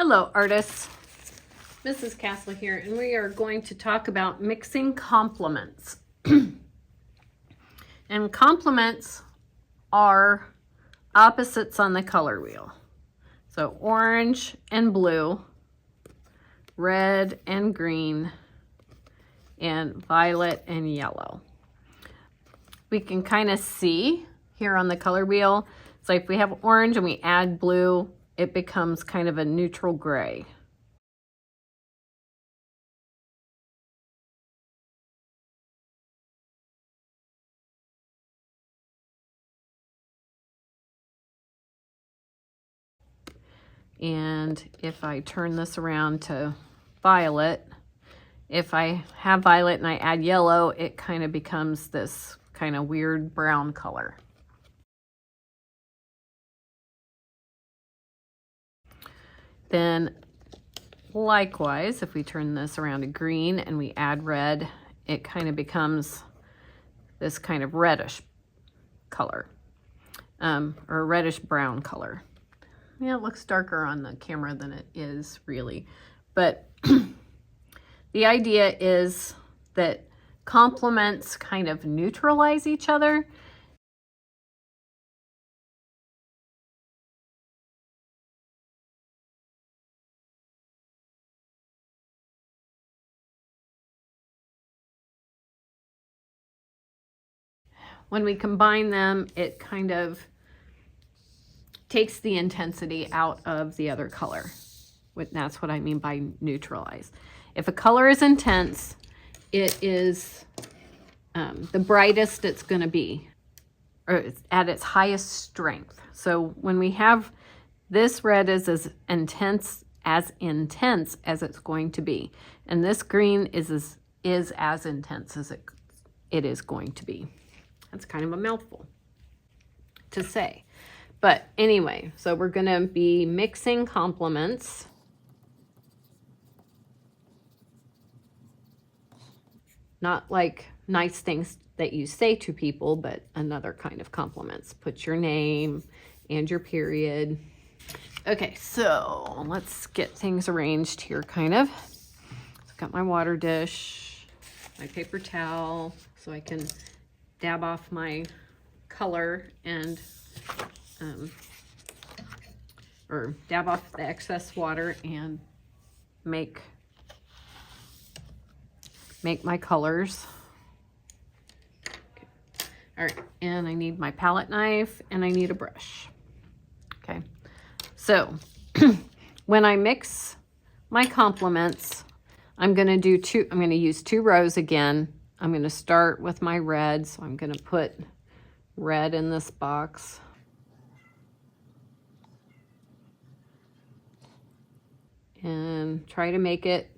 Hello artists, Mrs. Castle here, and we are going to talk about mixing complements. And complements are opposites on the color wheel. So orange and blue, red and green, and violet and yellow. We can kind of see here on the color wheel, so if we have orange and we add blue, it becomes kind of a neutral gray. And if I turn this around to violet, if I have violet and I add yellow, it kind of becomes this kind of weird brown color. Then likewise, if we turn this around to green and we add red, it kind of becomes this kind of reddish color, or a reddish brown color. Yeah, it looks darker on the camera than it is really. But the idea is that complements kind of neutralize each other. When we combine them, it kind of takes the intensity out of the other color. That's what I mean by neutralize. If a color is intense, it is the brightest it's going to be, or it's at its highest strength. So when we have this red is as intense as it's going to be, and this green is as intense as it is going to be. That's kind of a mouthful to say. But anyway, so we're going to be mixing complements. Not like nice things that you say to people, but another kind of compliments. Put your name and your period. Okay, so let's get things arranged here kind of. I've got my water dish, my paper towel, so I can dab off my color and or dab off the excess water and make my colors. Okay. All right, and I need my palette knife and I need a brush. Okay, so when I mix my complements, I'm going to use 2 rows again. I'm going to start with my red, so I'm going to put red in this box. And try to make it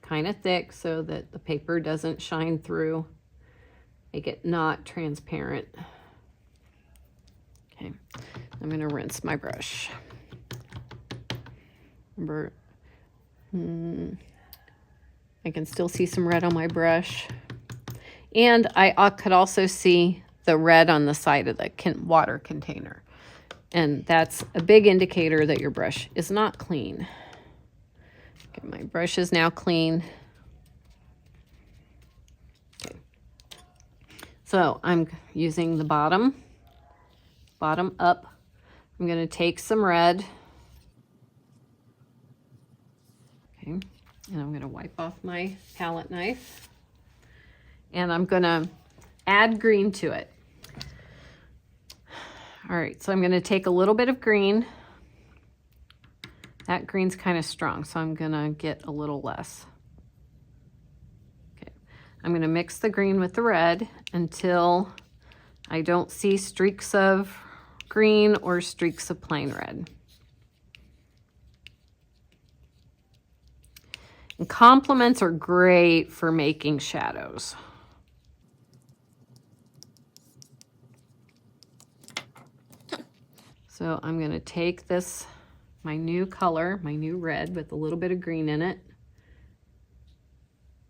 kind of thick so that the paper doesn't shine through. Make it not transparent. Okay, I'm going to rinse my brush. Remember, I can still see some red on my brush. And I could also see the red on the side of the water container. And that's a big indicator that your brush is not clean. Okay, my brush is now clean. Okay. So I'm using the bottom up. I'm going to take some red. Okay, and I'm going to wipe off my palette knife. And I'm going to add green to it. All right, so I'm going to take a little bit of green. That green's kind of strong, so I'm going to get a little less. Okay, I'm going to mix the green with the red until I don't see streaks of green or streaks of plain red. And complements are great for making shadows. So I'm going to take this, my new color, my new red with a little bit of green in it.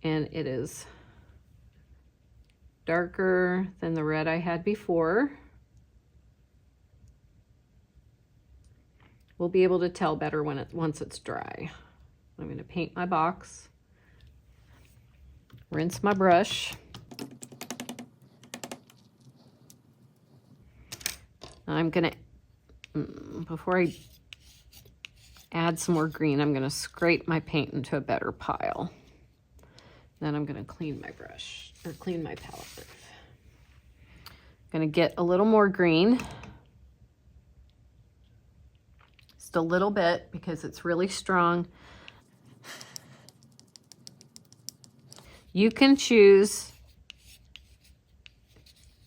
And it is darker than the red I had before. We'll be able to tell better once it's dry. I'm going to paint my box, rinse my brush. I'm going to, before I add some more green, I'm going to scrape my paint into a better pile. Then I'm going to clean my brush, or clean my palette knife. I'm going to get a little more green. Just a little bit because it's really strong. You can choose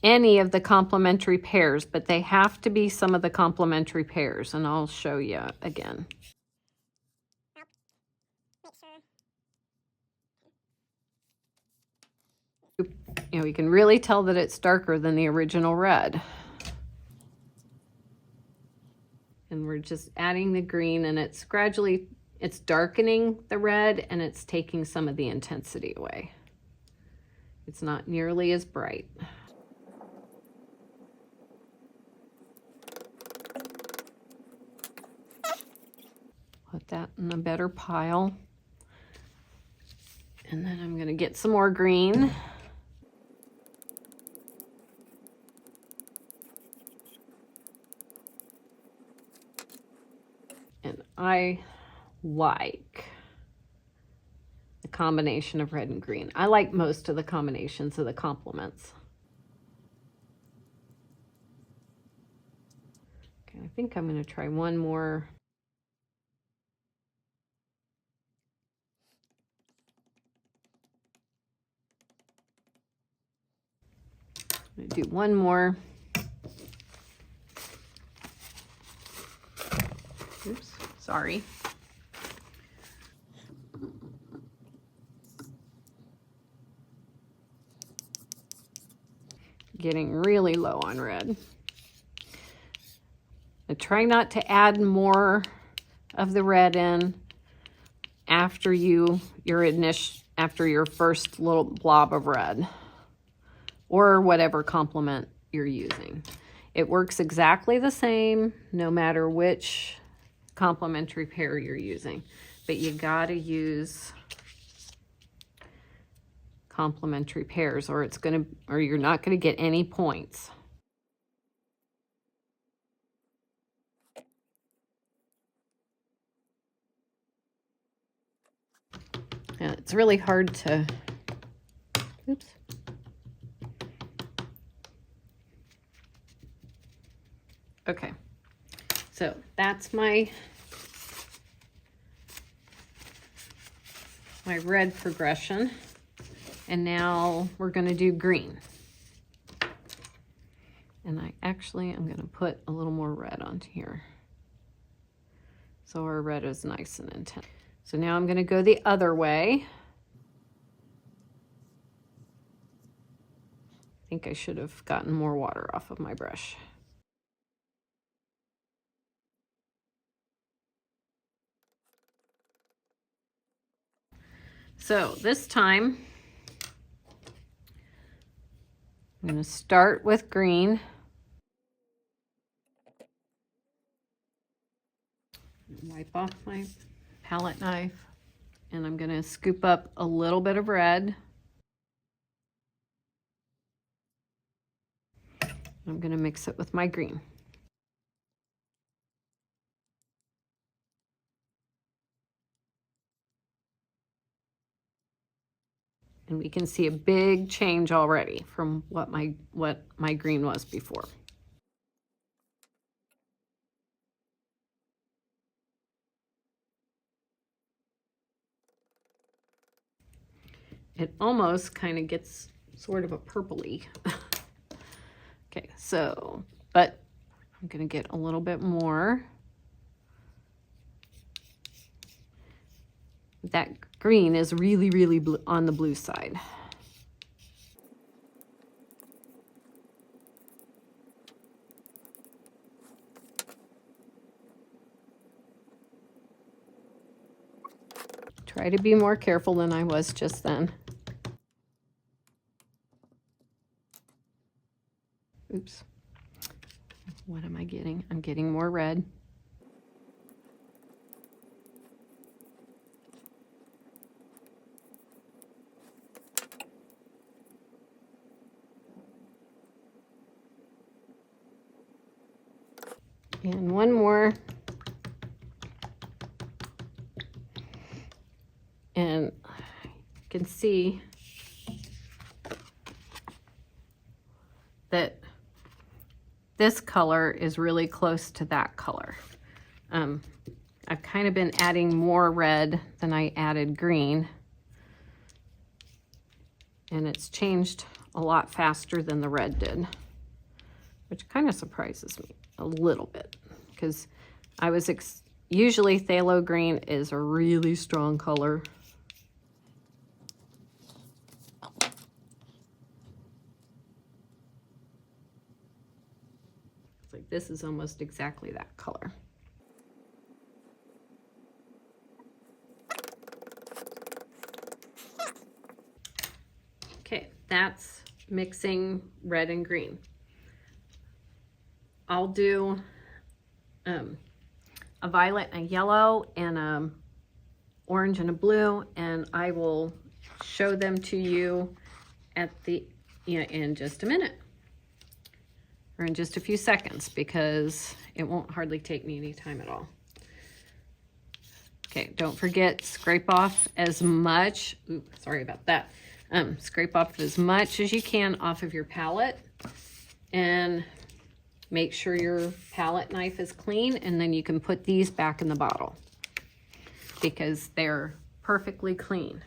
any of the complementary pairs, but they have to be some of the complementary pairs, and I'll show you again. You know, you can really tell that it's darker than the original red. And we're just adding the green, and it's gradually, it's darkening the red and it's taking some of the intensity away. It's not nearly as bright. Put that in a better pile. And then I'm going to get some more green. And I like the combination of red and green. I like most of the combinations of the complements. Okay, I think I'm going to try one more. I'm going to do one more. Oops, sorry. Getting really low on red. I try not to add more of the red in after your first little blob of red, or whatever complement you're using. It works exactly the same no matter which complementary pair you're using, but you gotta use complementary pairs or you're not gonna get any points. And it's really hard to, oops. Okay, so that's my red progression. And now we're going to do green. And I'm going to put a little more red onto here. So our red is nice and intense. So now I'm going to go the other way. I think I should have gotten more water off of my brush. So this time, I'm going to start with green. Wipe off my palette knife, and I'm going to scoop up a little bit of red. I'm going to mix it with my green. And we can see a big change already from what my green was before. It almost kind of gets sort of a purpley. Okay, so, but I'm going to get a little bit more. That green is really, really blue, on the blue side. Try to be more careful than I was just then. Oops. What am I getting? I'm getting more red. And one more. And you can see that this color is really close to that color. I've kind of been adding more red than I added green. And it's changed a lot faster than the red did, which kind of surprises me a little bit, because I was usually phthalo green is a really strong color. It's like this is almost exactly that color. Okay, that's mixing red and green. I'll do a violet and a yellow and a orange and a blue, and I will show them to you at the in just a minute, or in just a few seconds, because it won't hardly take me any time at all. Okay, don't forget, scrape off as much, sorry about that. Scrape off as much as you can off of your palette, and make sure your palette knife is clean, and then you can put these back in the bottle because they're perfectly clean.